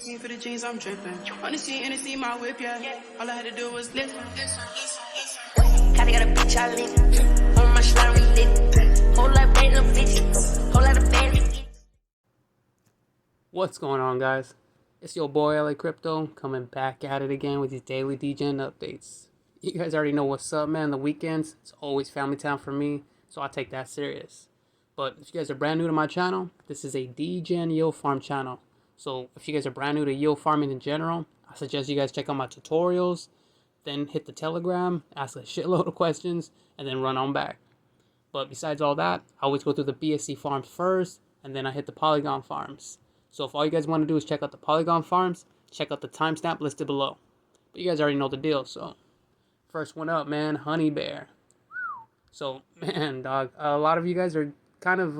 For the jeans, I'm dripping. On the scene, and see my whip, yeah. All I had to do was lift. Kinda got a bitch I lit. On my slime, we lit. Whole lot of bad little bitches. Whole lot of bad bitches. What's going on, guys? It's your boy LA Crypto coming back at it again with these daily Degen updates. You guys already know what's up, man. The weekends, it's always family time for me, so I take that serious. But if you guys are brand new to my channel, this is a Degen yield farm channel. So if you guys are brand new to yield farming in general, I suggest you guys check out my tutorials, then hit the Telegram, ask a shitload of questions, and then run on back. But besides all that, I always go through the BSC farms first, and then I hit the Polygon Farms. So if all you guys want to do is check out the Polygon Farms, check out the timestamp listed below. But you guys already know the deal, so. First one up, man, Honey Bear. So, man, dog, a lot of you guys are kind of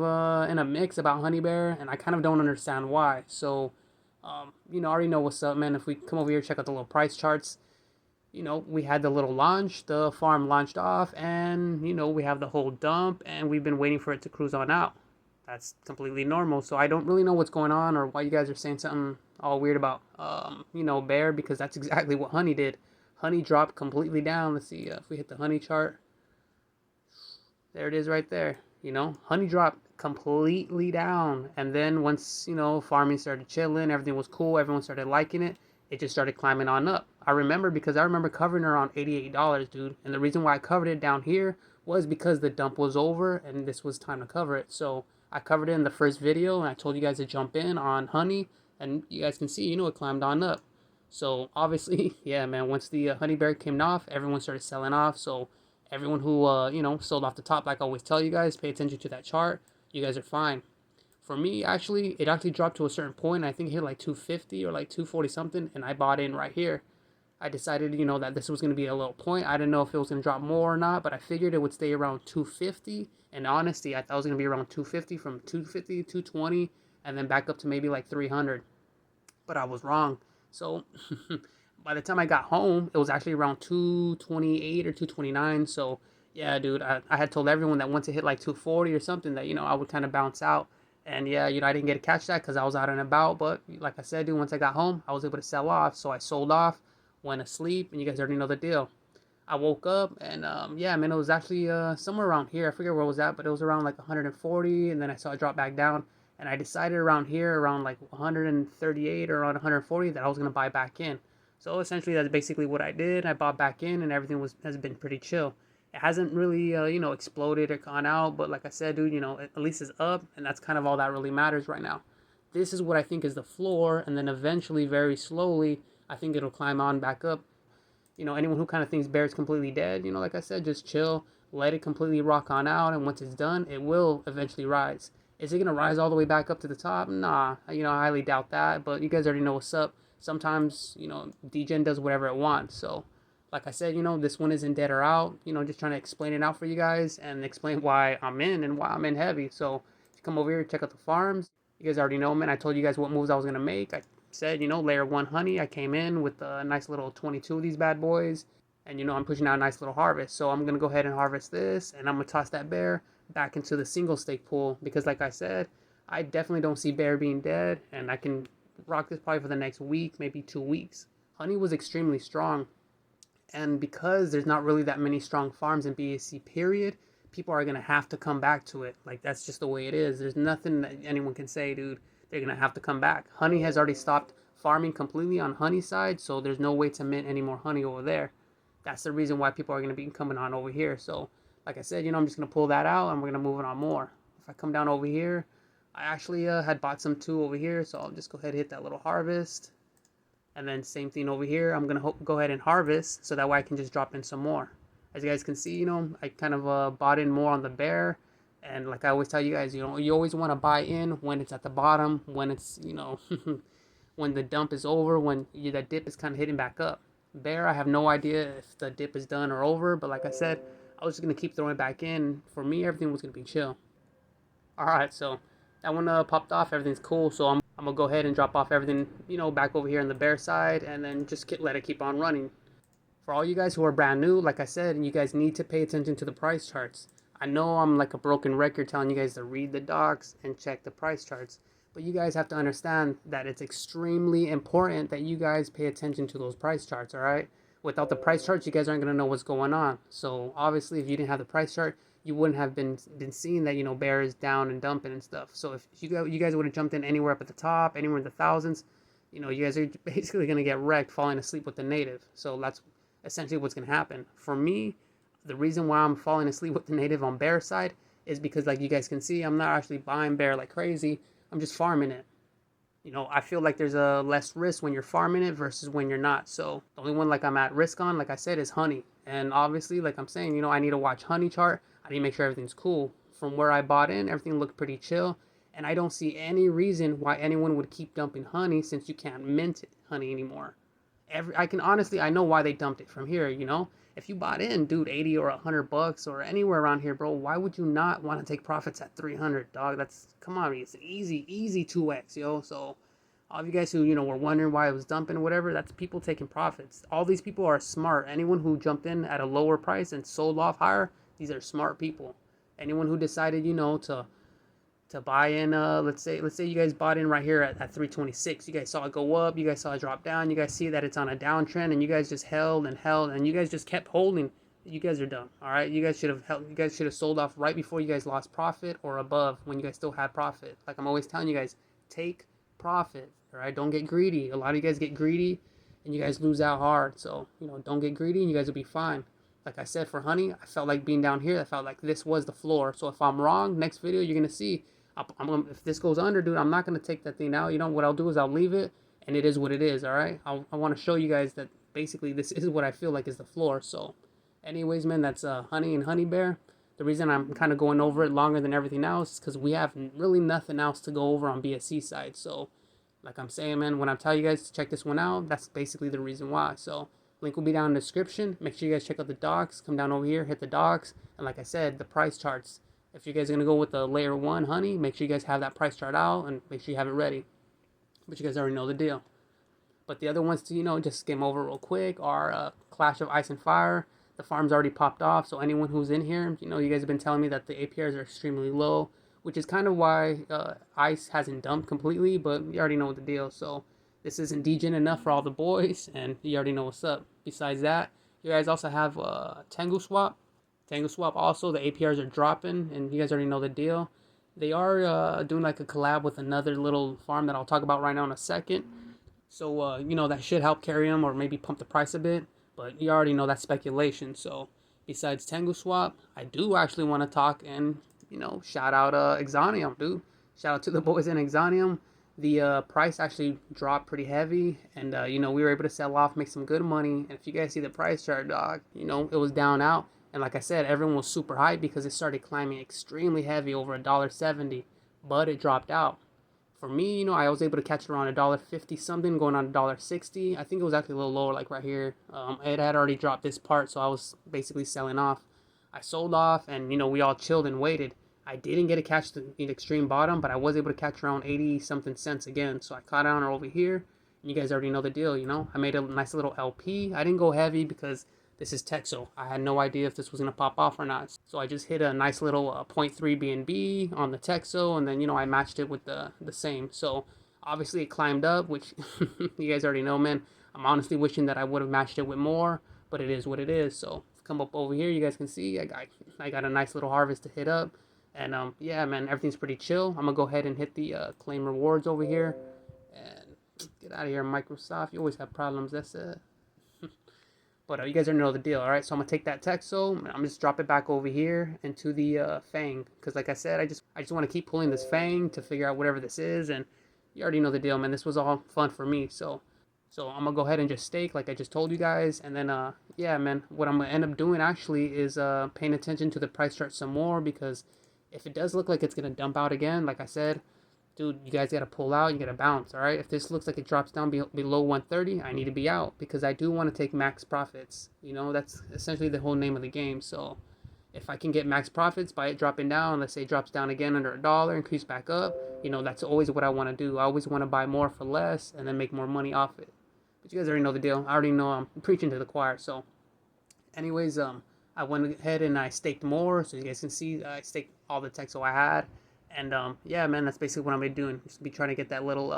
in a mix about Honey Bear, and I kind of don't understand why. So, I already know what's up, man. If we come over here, check out the little price charts. We had the little launch, the farm launched off, and, we have the whole dump, and we've been waiting for it to cruise on out. That's completely normal. So I don't really know what's going on or why you guys are saying something all weird about, Bear, because that's exactly what Honey did. Honey dropped completely down. Let's see if we hit the Honey chart. There it is right there. Honey dropped completely down. And then once, farming started chilling, everything was cool, everyone started liking it, it just started climbing on up. I remember covering it around $88, dude. And the reason why I covered it down here was because the dump was over and this was time to cover it. So I covered it in the first video and I told you guys to jump in on Honey. And you guys can see, it climbed on up. So obviously, yeah, man, once the Honey Bear came off, everyone started selling off. So everyone who, sold off the top, like I always tell you guys, pay attention to that chart. You guys are fine. For me, it actually dropped to a certain point. I think it hit like 250 or like 240 something, and I bought in right here. I decided, that this was going to be a little point. I didn't know if it was going to drop more or not, but I figured it would stay around 250. And honestly, I thought it was going to be around 250 from 250, 220, and then back up to maybe like 300. But I was wrong. So by the time I got home, it was actually around 228 or 229. So yeah, dude, I had told everyone that once it hit like 240 or something that, I would kind of bounce out. And yeah, I didn't get to catch that because I was out and about. But like I said, dude, once I got home, I was able to sell off. So I sold off, went asleep, and you guys already know the deal. I woke up and yeah, man, it was actually somewhere around here. I forget where it was at, but it was around like 140, and then I saw it drop back down. And I decided around here, around like 138 or around 140, that I was going to buy back in. So essentially, that's basically what I did. I bought back in, and everything has been pretty chill. It hasn't really, exploded or gone out. But like I said, dude, at least it's up, and that's kind of all that really matters right now. This is what I think is the floor, and then eventually, very slowly, I think it'll climb on back up. Anyone who kind of thinks Bear is completely dead, like I said, just chill, let it completely rock on out, and once it's done, it will eventually rise. Is it going to rise all the way back up to the top? Nah, I highly doubt that, but you guys already know what's up. Sometimes, Degen does whatever it wants. So, like I said, this one isn't dead or out. Just trying to explain it out for you guys and explain why I'm in and why I'm in heavy. So, if you come over here, check out the farms. You guys already know, man. I told you guys what moves I was going to make. I said, layer 1 Honey. I came in with a nice little 22 of these bad boys. And, I'm pushing out a nice little harvest. So, I'm going to go ahead and harvest this. And I'm going to toss that Bear back into the single stake pool. Because, like I said, I definitely don't see Bear being dead. And I can rock this probably for the next week, maybe 2 weeks. Honey was extremely strong. And because there's not really that many strong farms in BSC, period, people are going to have to come back to it. Like, that's just the way it is. There's nothing that anyone can say, dude. They're going to have to come back. Honey has already stopped farming completely on Honey side, so there's no way to mint any more honey over there. That's the reason why people are going to be coming on over here. So, like I said, I'm just going to pull that out, and we're going to move it on more. If I come down over here, I actually had bought some too over here, so I'll just go ahead and hit that little harvest. And then same thing over here. I'm going to go ahead and harvest, so that way I can just drop in some more. As you guys can see, I kind of bought in more on the Bear. And like I always tell you guys, you always want to buy in when it's at the bottom, when it's, when the dump is over, when that dip is kind of hitting back up. Bear, I have no idea if the dip is done or over, but like I said, I was just going to keep throwing it back in. For me, everything was going to be chill. Alright, so that one popped off, everything's cool, so I'm going to go ahead and drop off everything, back over here on the Bear side, and then just let it keep on running. For all you guys who are brand new, like I said, you guys need to pay attention to the price charts. I know I'm like a broken record telling you guys to read the docs and check the price charts, But you guys have to understand that it's extremely important that you guys pay attention to those price charts, all right? Without the price charts, you guys aren't going to know what's going on. So obviously, if you didn't have the price chart, you wouldn't have been seeing that, bear is down and dumping and stuff. So if you guys would have jumped in anywhere up at the top, anywhere in the thousands, you guys are basically going to get wrecked falling asleep with the native. So that's essentially what's going to happen. For me, the reason why I'm falling asleep with the native on bear side is because, like you guys can see, I'm not actually buying bear like crazy. I'm just farming it. I feel like there's a less risk when you're farming it versus when you're not. So the only one like I'm at risk on, like I said, is honey. And obviously, like I'm saying, I need to watch honey chart. I need to make sure everything's cool. From where I bought in, everything looked pretty chill. And I don't see any reason why anyone would keep dumping honey since you can't mint honey anymore. I know why they dumped it from here, If you bought in, dude, 80 or $100 or anywhere around here, bro, why would you not want to take profits at 300, dog? Come on, it's an easy 2x, yo. So all of you guys who, were wondering why it was dumping or whatever, that's people taking profits. All these people are smart. Anyone who jumped in at a lower price and sold off higher, these are smart people. Anyone who decided, to buy in, let's say you guys bought in right here at 326. You guys saw it go up, you guys saw it drop down, you guys see that it's on a downtrend, and you guys just held and you guys just kept holding. You guys are dumb. All right, you guys should have sold off right before you guys lost profit or above when you guys still had profit. Like I'm always telling you guys, take profit. All right, don't get greedy. A lot of you guys get greedy and you guys lose out hard. So don't get greedy and you guys will be fine. Like I said, for honey, I felt like being down here. I felt like this was the floor. So if I'm wrong, next video you're gonna see. If this goes under, dude, I'm not going to take that thing out. What I'll do is I'll leave it, and it is what it is, all right? I want to show you guys that basically this is what I feel like is the floor. So anyways, man, that's honey and honey bear. The reason I'm kind of going over it longer than everything else is because we have really nothing else to go over on BSC side. So like I'm saying, man, when I tell you guys to check this one out, that's basically the reason why. So link will be down in the description. Make sure you guys check out the docs. Come down over here, hit the docs. And like I said, the price charts. If you guys are going to go with the layer 1 honey, make sure you guys have that price chart out and make sure you have it ready. But you guys already know the deal. But the other ones to, just skim over real quick are Clash of Ice and Fire. The farm's already popped off, so anyone who's in here, you guys have been telling me that the APRs are extremely low, which is kind of why Ice hasn't dumped completely, but you already know the deal. So this isn't degen enough for all the boys, and you already know what's up. Besides that, you guys also have Tenguswap. Tenguswap also, the APRs are dropping, and you guys already know the deal. They are doing like a collab with another little farm that I'll talk about right now in a second. So, that should help carry them or maybe pump the price a bit. But you already know that's speculation. So, besides Tenguswap, I do actually want to talk and, shout out Exonium, dude. Shout out to the boys in Exonium. The price actually dropped pretty heavy, and, we were able to sell off, make some good money. And if you guys see the price chart, dog, it was down out. And like I said, everyone was super hyped because it started climbing extremely heavy over $1.70, but it dropped out. For me, I was able to catch it around $1.50 something, going on $1.60. I think it was actually a little lower, like right here. It had already dropped this part, so I was basically selling off. I sold off, and we all chilled and waited. I didn't get to catch the extreme bottom, but I was able to catch around 80 something cents again. So I caught on over here, and you guys already know the deal. I made a nice little LP. I didn't go heavy because this is Texo. I had no idea if this was going to pop off or not. So I just hit a nice little 0.3 BNB on the Texo, and then, I matched it with the same. So obviously it climbed up, which you guys already know, man. I'm honestly wishing that I would have matched it with more, but it is what it is. So come up over here, you guys can see I got a nice little harvest to hit up. And yeah, man, everything's pretty chill. I'm going to go ahead and hit the claim rewards over here. And get out of here, Microsoft. You always have problems. That's it. But you guys already know the deal, all right? So I'm going to take that Texo, and I'm just drop it back over here into the Fang. Because like I said, I just want to keep pulling this Fang to figure out whatever this is. And you already know the deal, man. This was all fun for me. So I'm going to go ahead and just stake like I just told you guys. And then, yeah, man, what I'm going to end up doing actually is paying attention to the price chart some more. Because if it does look like it's going to dump out again, like I said, dude, you guys got to pull out. You got to bounce, all right? If this looks like it drops down below 130, I need to be out because I do want to take max profits. That's essentially the whole name of the game. So if I can get max profits by it dropping down, let's say it drops down again under $1, increase back up, that's always what I want to do. I always want to buy more for less and then make more money off it. But you guys already know the deal. I already know I'm preaching to the choir. So anyways, I went ahead and I staked more. So you guys can see I staked all the Texo I had. And yeah, man, that's basically what I'm gonna be doing. Just be trying to get that little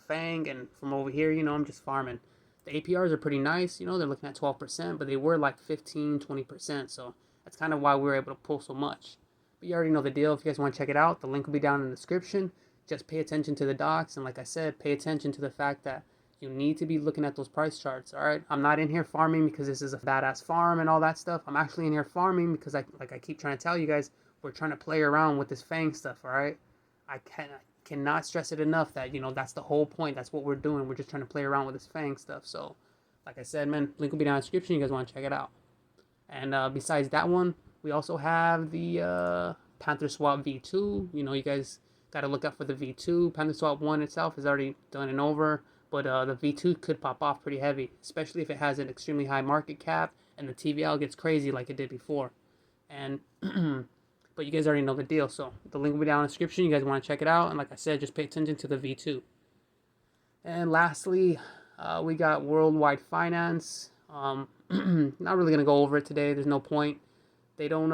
fang, and from over here, I'm just farming. The APRs are pretty nice, they're looking at 12%, but they were like 15, 20%, so that's kind of why we were able to pull so much. But you already know the deal. If you guys want to check it out, the link will be down in the description. Just pay attention to the docs, and like I said, pay attention to the fact that you need to be looking at those price charts, all right? I'm not in here farming because this is a badass farm and all that stuff. I'm actually in here farming because, like I keep trying to tell you guys, we're trying to play around with this fang stuff, all right? I cannot stress it enough that, that's the whole point. That's what we're doing. We're just trying to play around with this fang stuff. So, like I said, man, link will be down in the description. You guys want to check it out. And besides that one, we also have the PantherSwap V2. You guys got to look out for the V2. PantherSwap 1 itself is already done and over. But the V2 could pop off pretty heavy, especially if it has an extremely high market cap and the TVL gets crazy like it did before. And but you guys already know the deal, so the link will be down in the description. You guys want to check it out, and like I said, just pay attention to the V2. And lastly, we got Worldwide Finance. Not really gonna go over it today. There's no point. They don't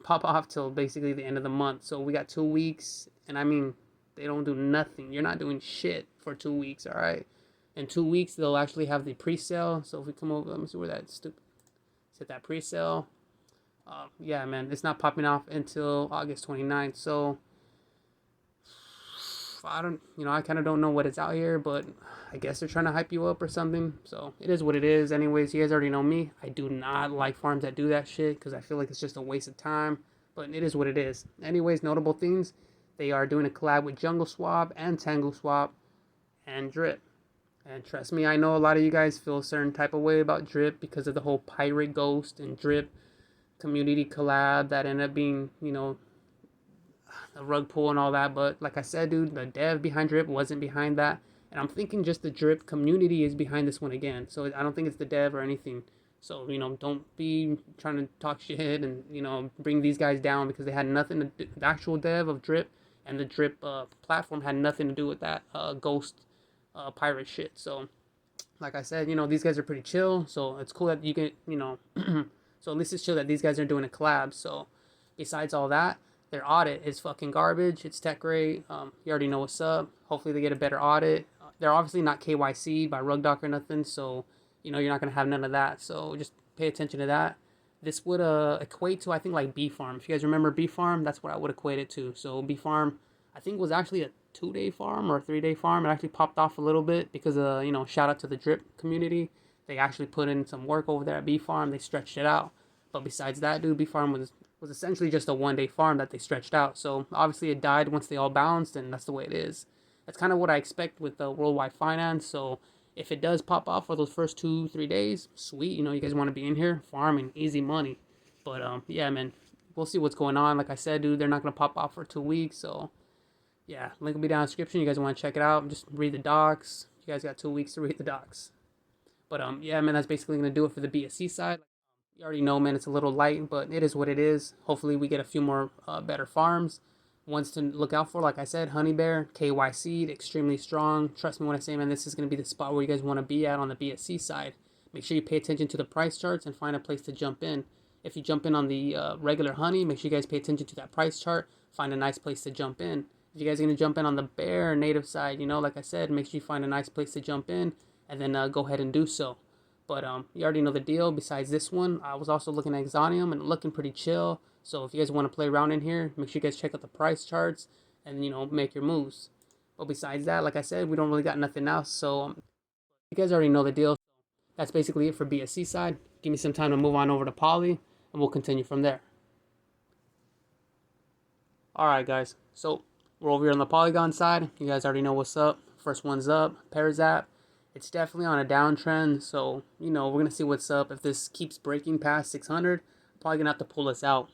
pop off till basically the end of the month. So we got 2 weeks, and I mean, they don't do nothing. You're not doing shit for 2 weeks, all right? In 2 weeks, they'll actually have the pre-sale. So if we come over, let me see where that stupid. Set that pre-sale. Yeah, man, it's not popping off until August 29th. So I don't, I kind of don't know what is out here, but I guess they're trying to hype you up or something. So it is what it is. Anyways, you guys already know me. I do not like farms that do that shit because I feel like it's just a waste of time. But it is what it is. Anyways, notable things. They are doing a collab with Tenguswap and Tenguswap and Drip. And trust me, I know a lot of you guys feel a certain type of way about Drip because of the whole Pirate Ghost and Drip community collab that ended up being, a rug pull and all that. But like I said, dude, the dev behind Drip wasn't behind that. And I'm thinking just the Drip community is behind this one again. So I don't think it's the dev or anything. So, don't be trying to talk shit and, bring these guys down because they had nothing to do. The actual dev of Drip and the Drip platform had nothing to do with that ghost pirate shit. So, like I said, these guys are pretty chill. So it's cool that you get, so at least it's chill that these guys are doing a collab. So besides all that, their audit is fucking garbage. It's tech rate. You already know what's up. Hopefully they get a better audit. They're obviously not KYC by RugDoc or nothing. So, you're not going to have none of that. So just pay attention to that. This would equate to, I think, like B Farm. If you guys remember B Farm, that's what I would equate it to. So B Farm, I think, was actually a 2-day farm or a 3-day farm. It actually popped off a little bit because, shout out to the Drip community. They actually put in some work over there at B Farm. They stretched it out. But besides that, dude, B Farm was essentially just a 1-day farm that they stretched out. So obviously it died once they all bounced, and that's the way it is. That's kind of what I expect with the Worldwide Finance. So if it does pop off for those first 2-3 days, sweet. You guys want to be in here farming, easy money. But yeah, man, we'll see what's going on. Like I said, dude, they're not gonna pop off for 2 weeks. So yeah, link will be down in the description. You guys want to check it out? Just read the docs. You guys got 2 weeks to read the docs. But yeah, man, that's basically gonna do it for the BSC side. You already know, man, it's a little light, but it is what it is. Hopefully we get a few more better farms. Ones to look out for, like I said, Honey Bear, KYC, extremely strong. Trust me when I say, man, this is going to be the spot where you guys want to be at on the BSC side. Make sure you pay attention to the price charts and find a place to jump in. If you jump in on the regular Honey, make sure you guys pay attention to that price chart. Find a nice place to jump in. If you guys are going to jump in on the Bear native side, like I said, make sure you find a nice place to jump in and then go ahead and do so. But you already know the deal. Besides this one, I was also looking at Exonium and looking pretty chill. So if you guys want to play around in here, make sure you guys check out the price charts and, make your moves. But besides that, like I said, we don't really got nothing else. So you guys already know the deal. That's basically it for BSC side. Give me some time to move on over to Poly, and we'll continue from there. Alright, guys. So we're over here on the Polygon side. You guys already know what's up. First one's up, Pearzap. It's definitely on a downtrend. So, we're going to see what's up. If this keeps breaking past 600, I'm probably going to have to pull this out.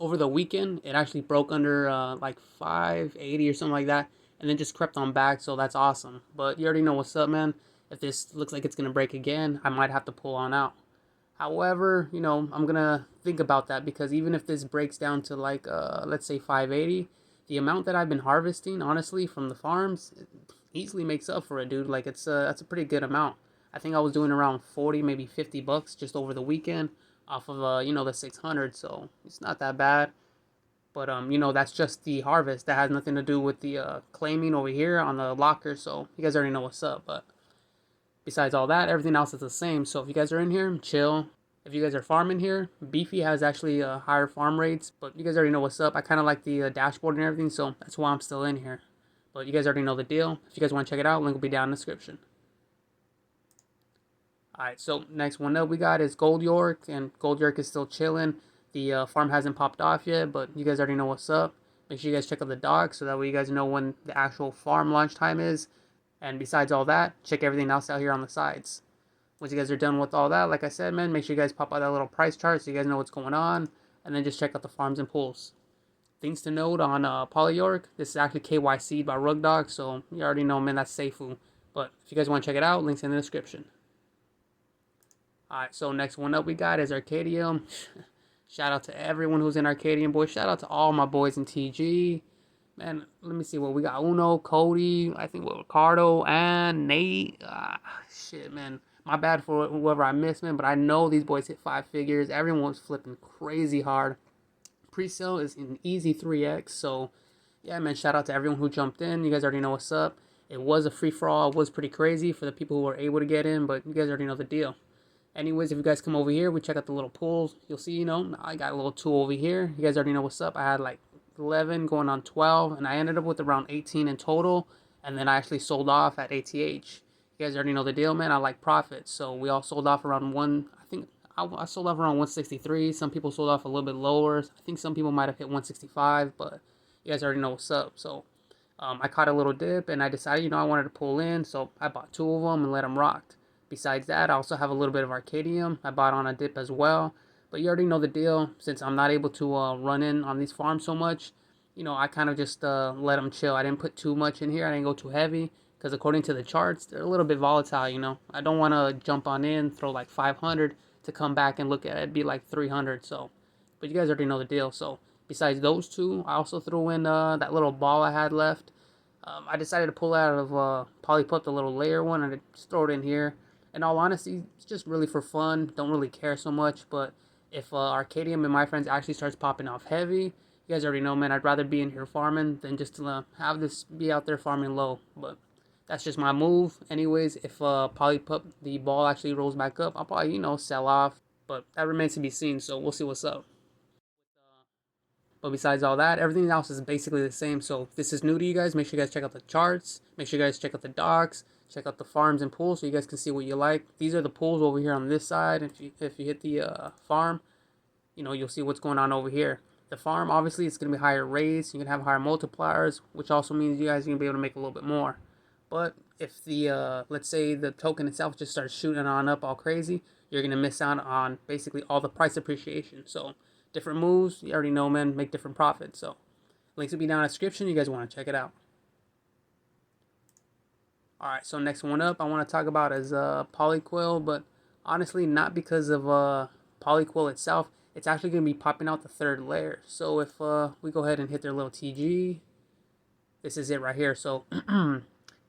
Over the weekend, it actually broke under like 580 or something like that, and then just crept on back, so that's awesome. But you already know what's up, man. If this looks like it's going to break again, I might have to pull on out. However, I'm going to think about that because even if this breaks down to like, let's say 580, the amount that I've been harvesting, honestly, from the farms, it easily makes up for it, dude. Like, that's a pretty good amount. I think I was doing around 40, maybe $50 just over the weekend off of, the 600, so it's not that bad. But you know, that's just the harvest. That has nothing to do with the claiming over here on the locker. So you guys already know what's up. But besides all that, everything else is the same. So if you guys are in here, chill. If you guys are farming here, Beefy has actually higher farm rates. But you guys already know what's up. I kind of like the dashboard and everything, so that's why I'm still in here. But you guys already know the deal. If you guys want to check it out, link will be down in the description. Alright, so next one up we got is GoldYork, and GoldYork is still chilling. The farm hasn't popped off yet, but you guys already know what's up. Make sure you guys check out the docs so that way you guys know when the actual farm launch time is. And besides all that, check everything else out here on the sides. Once you guys are done with all that, like I said, man, make sure you guys pop out that little price chart so you guys know what's going on. And then just check out the farms and pools. Things to note on PolyYork, this is actually KYC'd by RugDog, so you already know, man, that's Seifu. But if you guys want to check it out, links in the description. Alright, so next one up we got is Arcadium. Shout out to everyone who's in Arcadium, boys. Shout out to all my boys in TG. Man, let me see what we got. Uno, Cody, I think with Ricardo, and Nate. Shit, man. My bad for whoever I missed, man. But I know these boys hit 5 figures. Everyone was flipping crazy hard. Pre-sale is an easy 3x. So, yeah, man. Shout out to everyone who jumped in. You guys already know what's up. It was a free-for-all. It was pretty crazy for the people who were able to get in. But you guys already know the deal. Anyways, if you guys come over here, we check out the little pools. You'll see, you know, I got a little 2 over here. You guys already know what's up. I had like 11 going on 12, and I ended up with around 18 in total, and then I actually sold off at ATH. You guys already know the deal, man. I like profits, so we all sold off around I think I sold off around 163. Some people sold off a little bit lower. I think some people might have hit 165, but you guys already know what's up. So I caught a little dip, and I decided, you know, I wanted to pull in, so I bought 2 of them and let them rock. Besides that, I also have a little bit of Arcadium. I bought on a dip as well. But you already know the deal. Since I'm not able to run in on these farms so much, you know, I kind of just let them chill. I didn't put too much in here. I didn't go too heavy. Because according to the charts, they're a little bit volatile, you know. I don't want to jump on in, throw like 500 to come back and look at it be like 300. So, but you guys already know the deal. So besides those 2, I also threw in that little ball I had left. I decided to pull out of Polypulsar, the little layer one, and just throw it in here. In all honesty, it's just really for fun. Don't really care so much. But if Arcadium and my friends actually starts popping off heavy, you guys already know, man, I'd rather be in here farming than just to have this be out there farming low. But that's just my move. Anyways, if Polypup, the ball actually rolls back up, I'll probably, you know, sell off. But that remains to be seen, so we'll see what's up. But besides all that, everything else is basically the same. So if this is new to you guys, make sure you guys check out the charts. Make sure you guys check out the docs. Check out the farms and pools so you guys can see what you like. These are the pools over here on this side. If you hit the farm, you know, you'll see what's going on over here. The farm, obviously, it's going to be higher rates. You can have higher multipliers, which also means you guys are going to be able to make a little bit more. But if the, let's say the token itself just starts shooting on up all crazy, you're going to miss out on basically all the price appreciation. So different moves, you already know, man, make different profits. So links will be down in the description. You guys want to check it out. Alright, so next one up I want to talk about is Polyquail, but honestly not because of Polyquail itself. It's actually going to be popping out the 3rd layer. So if we go ahead and hit their little TG, this is it right here. So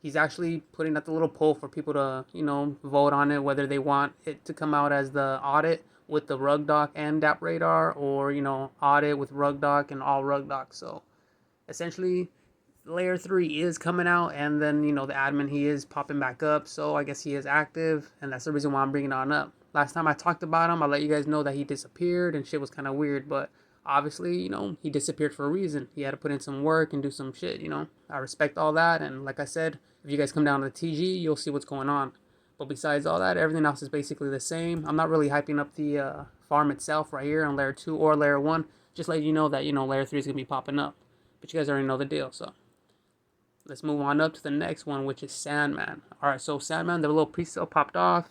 he's actually putting out the little poll for people to, you know, vote on it, whether they want it to come out as the audit with the RugDoc and DApp Radar, or, you know, audit with RugDoc and all RugDoc. So essentially, Layer 3 is coming out, and then, you know, the admin, he is popping back up, so I guess he is active, and that's the reason why I'm bringing it on up. Last time I talked about him, I let you guys know that he disappeared, and shit was kind of weird, but obviously, you know, he disappeared for a reason. He had to put in some work and do some shit, you know. I respect all that, and like I said, if you guys come down to the TG, you'll see what's going on. But besides all that, everything else is basically the same. I'm not really hyping up the farm itself right here on Layer 2 or Layer 1, just letting you know that, you know, Layer 3 is going to be popping up. But you guys already know the deal, so let's move on up to the next one, which is Sandman. Alright, so Sandman, the little pre-sale popped off.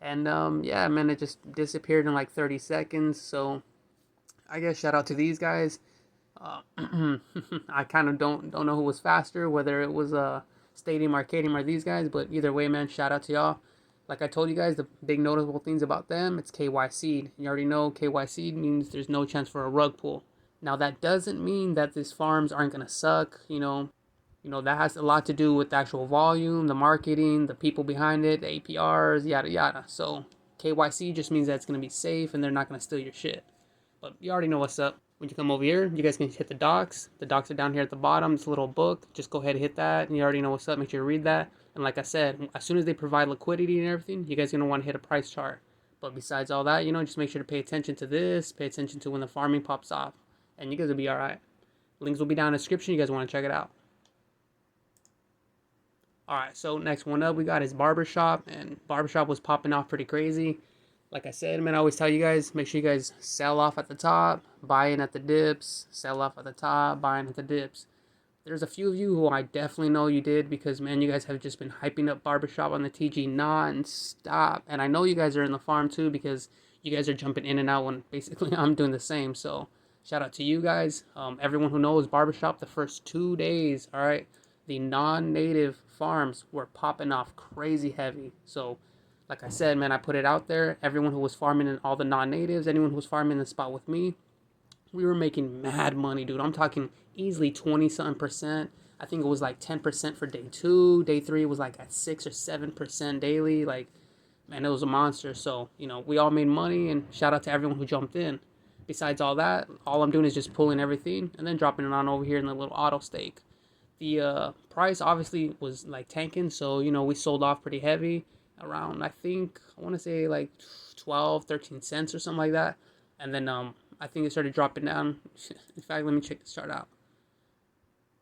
And, yeah, man, it just disappeared in like 30 seconds. So, I guess shout out to these guys. I kind of don't know who was faster, whether it was Stadium, Arcadium, or these guys. But either way, man, shout out to y'all. Like I told you guys, the big noticeable things about them, it's KYC'd. You already know KYC'd means there's no chance for a rug pull. Now, that doesn't mean that these farms aren't going to suck, you know. You know, that has a lot to do with the actual volume, the marketing, the people behind it, the APRs, yada yada. So KYC just means that it's going to be safe and they're not going to steal your shit. But you already know what's up. When you come over here, you guys can hit the docs. The docs are down here at the bottom. It's a little book. Just go ahead and hit that, and you already know what's up. Make sure you read that. And like I said, as soon as they provide liquidity and everything, you guys are going to want to hit a price chart. But besides all that, just make sure to pay attention to this. Pay attention to when the farming pops off, and you guys will be all right. Links will be down in the description. You guys want to check it out. All right, so next one up we got is Barbershop, and Barbershop was popping off pretty crazy. Like I said, man, I always tell you guys, make sure you guys sell off at the top, buy in at the dips, sell off at the top, buy in at the dips. There's a few of you who I definitely know you did because, man, you guys have just been hyping up Barbershop on the TG non-stop. And I know you guys are in the farm too because you guys are jumping in and out when basically I'm doing the same. So shout out to you guys. Everyone who knows Barbershop, the first 2 days, all right, the non-native farms were popping off crazy heavy. So like I said, man, I put it out there. Everyone who was farming in all the non-natives, anyone who was farming in the spot with me, we were making mad money, dude. I'm talking easily 20-something%. I think it was like 10% for day 2. Day 3 was like at 6 or 7% daily. Like, man, it was a monster. So, we all made money, and shout out to everyone who jumped in. Besides all that, all I'm doing is just pulling everything and then dropping it on over here in the little auto stake. The price obviously was like tanking, so, we sold off pretty heavy around, I want to say like 12-13 cents or something like that. And then I think it started dropping down. In fact, let me check this chart out.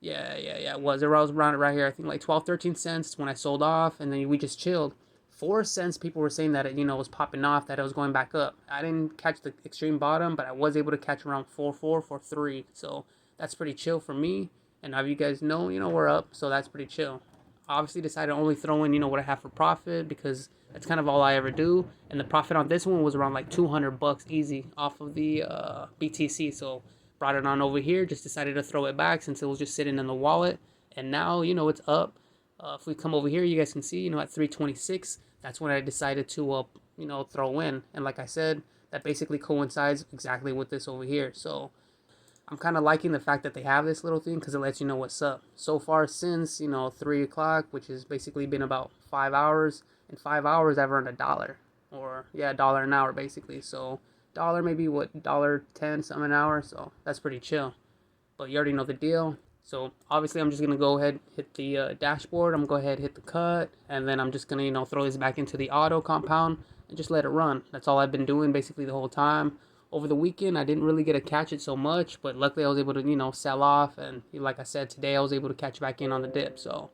Yeah, it was around it right here. I think like 12-13 cents when I sold off, and then we just chilled. 4 cents, people were saying that it was popping off, that it was going back up. I didn't catch the extreme bottom, but I was able to catch around 4.4, 4.3. So that's pretty chill for me. And now you guys know, we're up, so that's pretty chill. Obviously decided to only throw in, what I have for profit because that's kind of all I ever do. And the profit on this one was around like $200 easy off of the BTC. So brought it on over here, just decided to throw it back since it was just sitting in the wallet. And now, it's up. If we come over here, you guys can see, at 326, that's when I decided to, throw in. And like I said, that basically coincides exactly with this over here. So I'm kind of liking the fact that they have this little thing because it lets you know what's up. So far since, 3 o'clock, which has basically been about 5 hours. In 5 hours, I've earned $1. Or, yeah, $1 an hour, basically. So, dollar maybe, $1.10 something an hour. So, that's pretty chill. But you already know the deal. So, obviously, I'm just going to go ahead and hit the dashboard. I'm going to go ahead and hit the cut. And then I'm just going to, throw this back into the auto compound and just let it run. That's all I've been doing basically the whole time. Over the weekend, I didn't really get to catch it so much, but luckily I was able to, sell off. And like I said, today I was able to catch back in on the dip. So,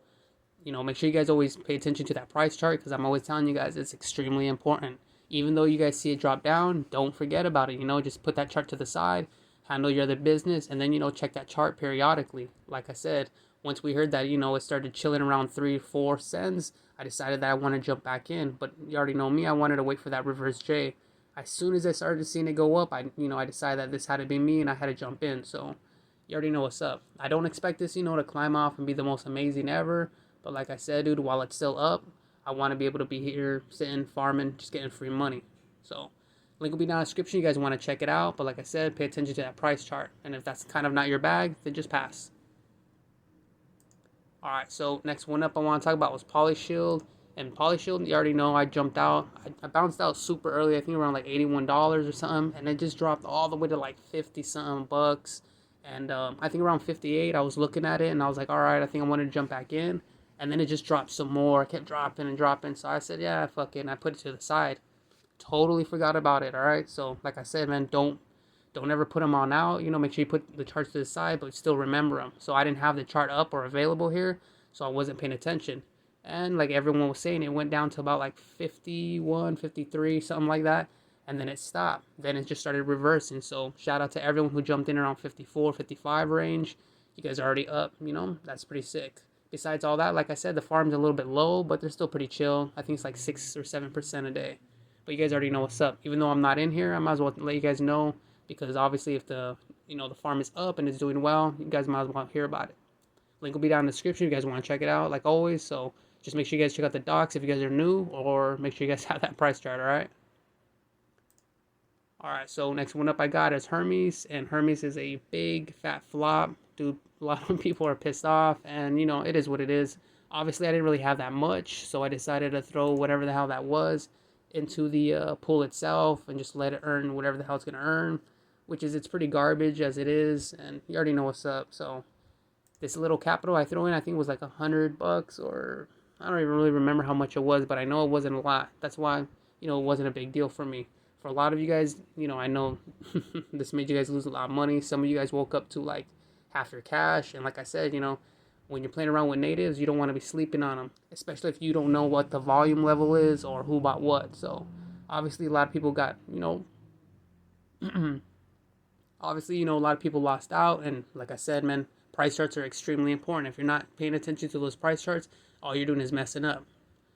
make sure you guys always pay attention to that price chart because I'm always telling you guys it's extremely important. Even though you guys see it drop down, don't forget about it. Just put that chart to the side, handle your other business, and then, check that chart periodically. Like I said, once we heard that, it started chilling around 3-4 cents, I decided that I want to jump back in. But you already know me, I wanted to wait for that reverse J. As soon as I started seeing it go up, I decided that this had to be me and I had to jump in. So you already know what's up. I don't expect this, to climb off and be the most amazing ever. But like I said, dude, while it's still up, I want to be able to be here, sitting, farming, just getting free money. So link will be down in the description. You guys want to check it out. But like I said, pay attention to that price chart. And if that's kind of not your bag, then just pass. All right, so next one up I want to talk about was Polyshield. And Polyshield, you already know I jumped out. I bounced out super early, I think around like $81 or something. And it just dropped all the way to like 50-something bucks. And I think around 58, I was looking at it and I was like, all right, I think I want to jump back in. And then it just dropped some more. It kept dropping and dropping. So I said, yeah, fuck it. And I put it to the side. Totally forgot about it, all right? So like I said, man, don't ever put them on out. Make sure you put the charts to the side, but still remember them. So I didn't have the chart up or available here, so I wasn't paying attention. And like everyone was saying, it went down to about like 51, 53, something like that. And then it stopped. Then it just started reversing. So shout out to everyone who jumped in around 54, 55 range. You guys are already up, that's pretty sick. Besides all that, like I said, the farm's a little bit low, but they're still pretty chill. I think it's like 6 or 7% a day. But you guys already know what's up. Even though I'm not in here, I might as well let you guys know because obviously if the farm is up and it's doing well, you guys might as well hear about it. Link will be down in the description if you guys want to check it out, like always. So just make sure you guys check out the docs if you guys are new, or make sure you guys have that price chart, all right? All right, so next one up I got is Hermes, and Hermes is a big fat flop. Dude, a lot of people are pissed off, and it is what it is. Obviously, I didn't really have that much, so I decided to throw whatever the hell that was into the pool itself and just let it earn whatever the hell it's going to earn. which is, it's pretty garbage as it is, and you already know what's up. So this little capital I throw in, I think it was like $100, or I don't even really remember how much it was, but I know it wasn't a lot. That's why, it wasn't a big deal for me. For a lot of you guys, I know this made you guys lose a lot of money. Some of you guys woke up to like half your cash, and like I said, when you're playing around with natives, you don't want to be sleeping on them, especially if you don't know what the volume level is or who bought what. So obviously a lot of people got, obviously, a lot of people lost out. And like I said, man, price charts are extremely important. If you're not paying attention to those price charts, all you're doing is messing up.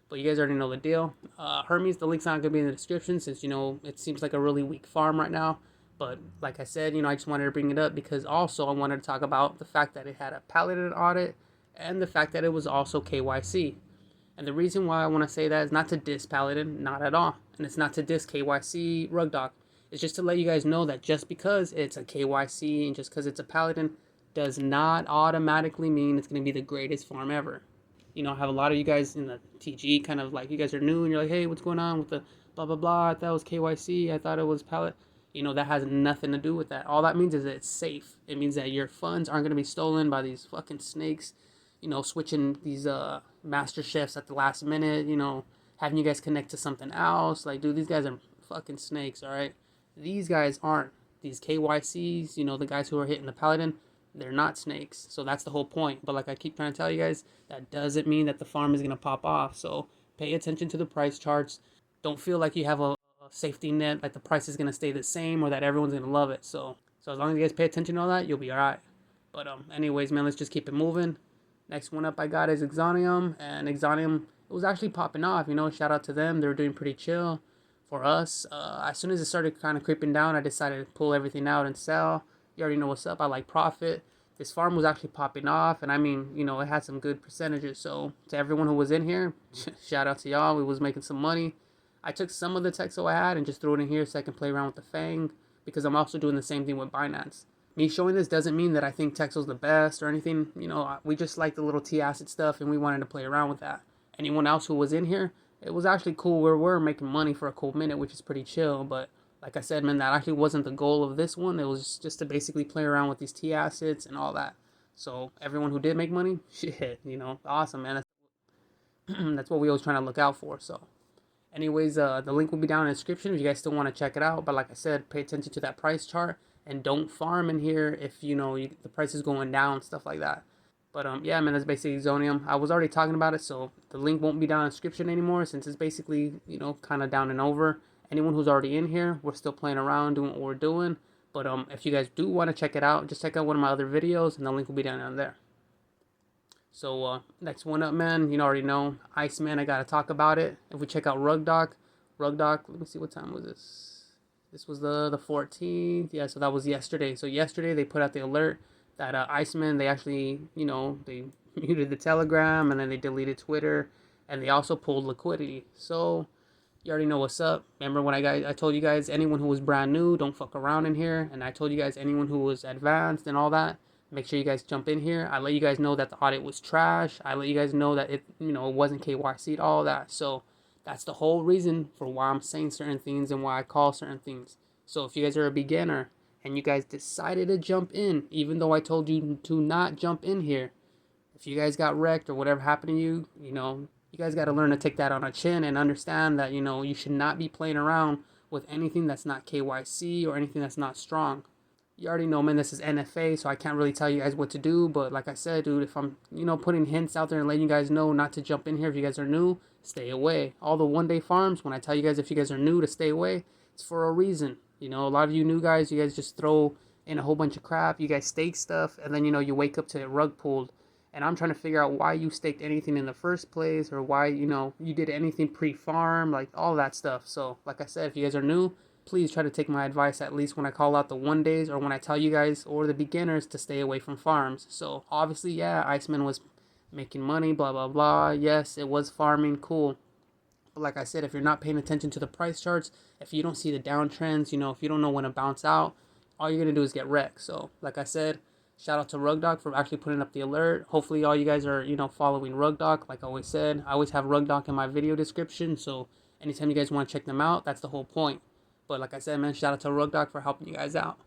But you guys already know the deal. Hermes, the link's not going to be in the description since, it seems like a really weak farm right now. But like I said, I just wanted to bring it up because also I wanted to talk about the fact that it had a Paladin audit and the fact that it was also KYC. And the reason why I want to say that is not to diss Paladin, not at all. And it's not to diss KYC Rugdoc. It's just to let you guys know that just because it's a KYC and just because it's a Paladin does not automatically mean it's going to be the greatest farm ever. I have a lot of you guys in the TG kind of like, you guys are new and you're like, hey, what's going on with the blah, blah, blah. I thought it was KYC. I thought it was Paladin. That has nothing to do with that. All that means is that it's safe. It means that your funds aren't going to be stolen by these fucking snakes, switching these master chefs at the last minute, having you guys connect to something else. Like, dude, these guys are fucking snakes, all right? These guys aren't. These KYCs, the guys who are hitting the Paladin, they're not snakes. So that's the whole point. But like I keep trying to tell you guys, that doesn't mean that the farm is going to pop off. So pay attention to the price charts. Don't feel like you have a safety net, like the price is going to stay the same or that everyone's going to love it. So as long as you guys pay attention to all that, you'll be all right. But anyways, man, let's just keep it moving. Next one up I got is Exonium. And Exonium, it was actually popping off, shout out to them. They were doing pretty chill. For us, as soon as it started kind of creeping down, I decided to pull everything out and sell. You already know what's up. I like profit. This farm was actually popping off, and I mean, it had some good percentages. So to everyone who was in here, shout out to y'all. We was making some money. I took some of the Texo I had and just threw it in here so I can play around with the Fang, because I'm also doing the same thing with Binance. Me showing this doesn't mean that I think Texo's the best or anything. We just like the little T-Acid stuff, and we wanted to play around with that. Anyone else who was in here, it was actually cool. We're making money for a cool minute, which is pretty chill. But like I said, man, that actually wasn't the goal of this one. It was just to basically play around with these T-Acids and all that. So everyone who did make money, shit, awesome, man. That's what we always trying to look out for. So anyways, the link will be down in the description if you guys still want to check it out. But like I said, pay attention to that price chart and don't farm in here if the price is going down, stuff like that. But yeah, man, that's basically Exonium. I was already talking about it, so the link won't be down in the description anymore since it's basically, kind of down and over. Anyone who's already in here, we're still playing around, doing what we're doing. But if you guys do want to check it out, just check out one of my other videos, and the link will be down there. So next one up, man, already know, Iceman, I got to talk about it. If we check out Rugdoc, let me see, what time was this? This was the 14th. Yeah, so that was yesterday. So yesterday they put out the alert that Iceman, they actually, they muted the Telegram, and then they deleted Twitter, and they also pulled liquidity. So you already know what's up. Remember when I told you guys, anyone who was brand new, don't fuck around in here. And I told you guys, anyone who was advanced and all that, make sure you guys jump in here. I let you guys know that the audit was trash. I let you guys know that it wasn't KYC, all that. So that's the whole reason for why I'm saying certain things and why I call certain things. So if you guys are a beginner and you guys decided to jump in, even though I told you to not jump in here, if you guys got wrecked or whatever happened to you, you guys got to learn to take that on a chin and understand that, you should not be playing around with anything that's not KYC or anything that's not strong. You already know, man, this is NFA, so I can't really tell you guys what to do. But like I said, dude, if I'm, putting hints out there and letting you guys know not to jump in here if you guys are new, stay away. All the one-day farms, when I tell you guys if you guys are new to stay away, it's for a reason. A lot of you new guys, you guys just throw in a whole bunch of crap. You guys stake stuff, and then, you wake up to it rug pulled. And I'm trying to figure out why you staked anything in the first place, or why, you did anything pre-farm, like all that stuff. So, like I said, if you guys are new, please try to take my advice at least when I call out the one days or when I tell you guys or the beginners to stay away from farms. So, obviously, yeah, Iceman was making money, blah, blah, blah. Yes, it was farming, cool. But like I said, if you're not paying attention to the price charts, if you don't see the downtrends, if you don't know when to bounce out, all you're going to do is get wrecked. So, like I said, shout out to Rugdoc for actually putting up the alert. Hopefully all you guys are, following Rugdoc. Like I always said, I always have Rugdoc in my video description. So anytime you guys want to check them out, that's the whole point. But like I said, man, shout out to Rugdoc for helping you guys out.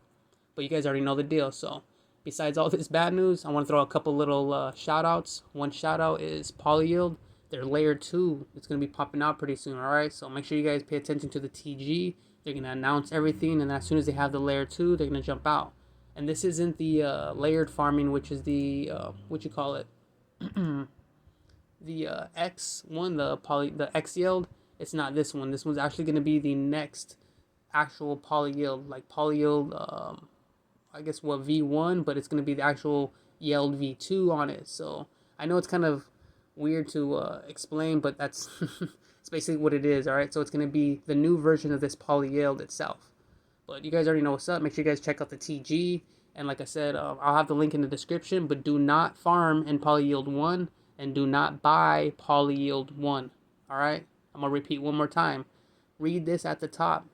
But you guys already know the deal. So besides all this bad news, I want to throw a couple little shout outs. One shout out is PolyYork. Their layer 2, it's going to be popping out pretty soon, alright? So make sure you guys pay attention to the TG. They're going to announce everything, and as soon as they have the layer 2, they're going to jump out. And this isn't the layered farming, which is the, what you call it? The X1, the X yield. It's not this one. This one's actually going to be the next actual poly yield, like poly yield, I guess what, V1, but it's going to be the actual yield V2 on it. So I know it's kind of weird to explain, but that's it's basically what it is. All right, so it's going to be the new version of this poly yield itself. But you guys already know what's up. Make sure you guys check out the TG, and like I said, I'll have the link in the description. But do not farm in poly yield 1, and do not buy poly yield 1. All right, I'm gonna repeat one more time. Read this at the top.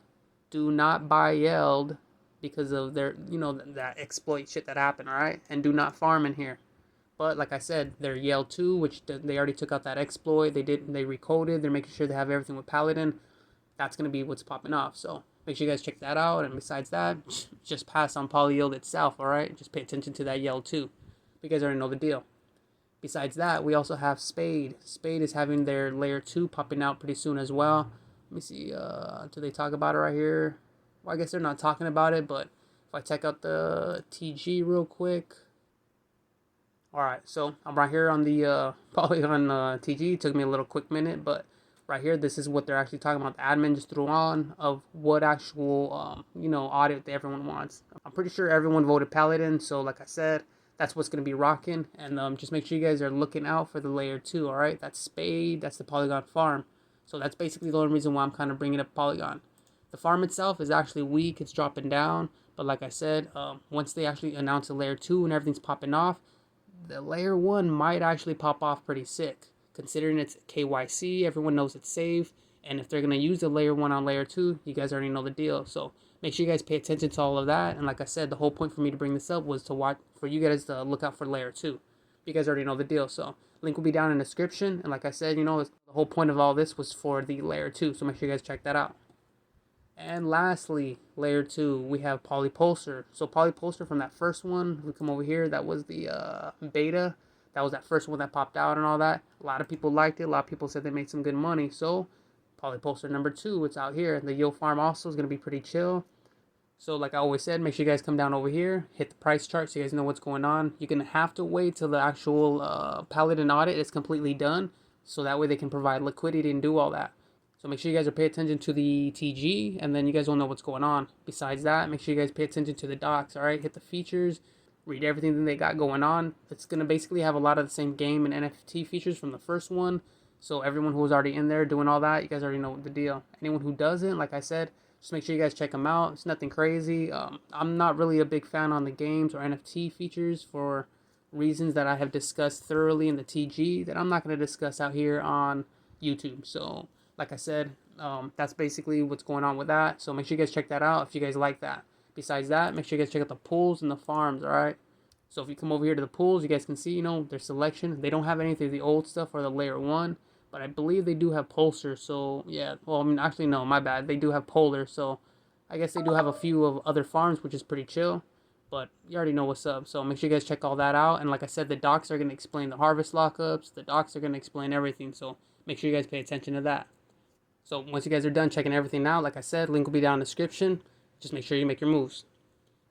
Do not buy yield because of their, that exploit shit that happened. All right, and do not farm in here. But like I said, their yall 2, which they already took out that exploit. They recoded. They're making sure they have everything with Paladin. That's going to be what's popping off. So make sure you guys check that out. And besides that, just pass on PolyYork itself, all right? Just pay attention to that yall 2. You guys already know the deal. Besides that, we also have SPADE. SPADE is having their layer 2 popping out pretty soon as well. Let me see. Do they talk about it right here? Well, I guess they're not talking about it, but if I check out the TG real quick. Alright, so I'm right here on the Polygon TG. It took me a little quick minute, but right here, this is what they're actually talking about. The admin just threw on of what actual, audit everyone wants. I'm pretty sure everyone voted Paladin, so like I said, that's what's going to be rocking. And just make sure you guys are looking out for the layer 2, alright? That's SPADE, that's the Polygon farm. So that's basically the only reason why I'm kind of bringing up Polygon. The farm itself is actually weak, it's dropping down. But like I said, once they actually announce a layer 2 and everything's popping off, the layer 1 might actually pop off pretty sick. Considering it's KYC, everyone knows it's safe. And if they're going to use the layer 1 on layer 2, you guys already know the deal. So make sure you guys pay attention to all of that. And like I said, the whole point for me to bring this up was to watch, for you guys to look out for layer 2. You guys already know the deal. So link will be down in the description. And like I said, the whole point of all this was for the layer 2. So make sure you guys check that out. And lastly, layer 2, we have Polypulsar. So Polypulsar from that first one, we come over here, that was the beta. That was that first one that popped out and all that. A lot of people liked it. A lot of people said they made some good money. So Polypulsar number 2, it's out here. The yield farm also is going to be pretty chill. So like I always said, make sure you guys come down over here, hit the price chart so you guys know what's going on. You're going to have to wait till the actual Paladin audit is completely done. So that way they can provide liquidity and do all that. So make sure you guys are paying attention to the TG, and then you guys will know what's going on. Besides that, make sure you guys pay attention to the docs, all right? Hit the features, read everything that they got going on. It's going to basically have a lot of the same game and NFT features from the first one. So everyone who was already in there doing all that, you guys already know the deal. Anyone who doesn't, like I said, just make sure you guys check them out. It's nothing crazy. I'm not really a big fan on the games or NFT features for reasons that I have discussed thoroughly in the TG that I'm not going to discuss out here on YouTube. So like I said, that's basically what's going on with that. So make sure you guys check that out if you guys like that. Besides that, make sure you guys check out the pools and the farms, all right? So if you come over here to the pools, you guys can see, their selection. They don't have anything of the old stuff or the layer 1, but I believe they do have Pulsar. So yeah, well, I mean, actually, no, my bad. They do have Polar. So I guess they do have a few of other farms, which is pretty chill. But you already know what's up. So make sure you guys check all that out. And like I said, the docs are going to explain the harvest lockups. The docs are going to explain everything. So make sure you guys pay attention to that. So once you guys are done checking everything out, like I said, link will be down in the description. Just make sure you make your moves.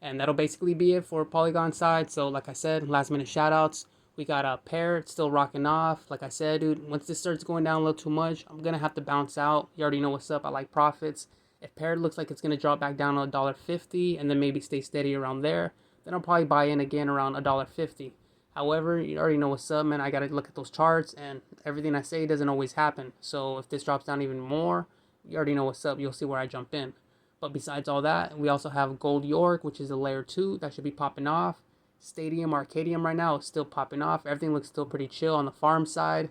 And that'll basically be it for Polygon side. So like I said, last minute shout outs. We got a Pear, it's still rocking off. Like I said, dude, once this starts going down a little too much, I'm going to have to bounce out. You already know what's up. I like profits. If Pear looks like it's going to drop back down to $1.50 and then maybe stay steady around there, then I'll probably buy in again around $1.50. However, you already know what's up, man. I got to look at those charts, and everything I say doesn't always happen. So if this drops down even more, you already know what's up. You'll see where I jump in. But besides all that, we also have GoldRush, which is a layer 2 that should be popping off. Stadium, Arcadium right now is still popping off. Everything looks still pretty chill on the farm side.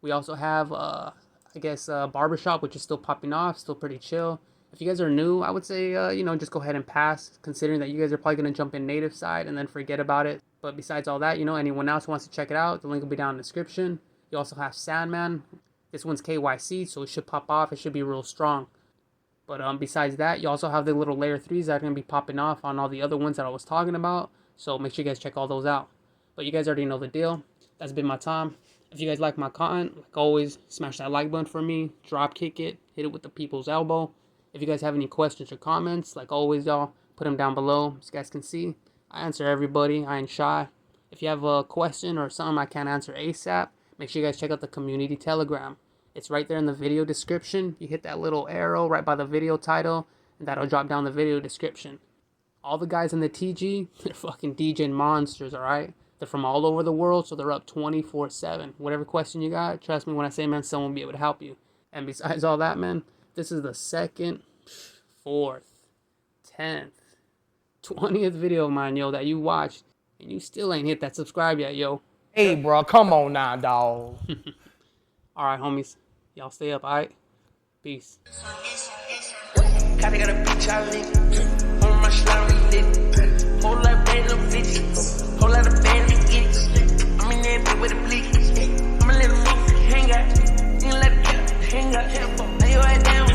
We also have, Barbershop, which is still popping off, still pretty chill. If you guys are new, I would say, just go ahead and pass, considering that you guys are probably going to jump in native side and then forget about it. But besides all that, anyone else who wants to check it out, the link will be down in the description. You also have Sandman. This one's KYC, so it should pop off. It should be real strong. But besides that, you also have the little layer 3s that are going to be popping off on all the other ones that I was talking about. So make sure you guys check all those out. But you guys already know the deal. That's been my time. If you guys like my content, like always, smash that like button for me. Drop kick it. Hit it with the people's elbow. If you guys have any questions or comments, like always, y'all, put them down below. As you guys can see, I answer everybody. I ain't shy. If you have a question or something I can't answer ASAP, make sure you guys check out the community Telegram. It's right there in the video description. You hit that little arrow right by the video title, and that'll drop down the video description. All the guys in the TG, they're fucking Degen monsters, alright? They're from all over the world, so they're up 24/7. Whatever question you got, trust me when I say, man, someone will be able to help you. And besides all that, man, this is the 2nd, 4th, 10th, 20th video of mine, yo, that you watched, and you still ain't hit that subscribe yet, yo. Hey, bro, come on now, dawg. Alright, homies. Y'all stay up, alright? Peace. Kinda got a bitch I lick. On my slime lit. Whole lot of bad little bitches. Whole lot of bad little bitches. I'm in there bit with a blick. I'ma let them hang out. You let them hang out. Now you right down.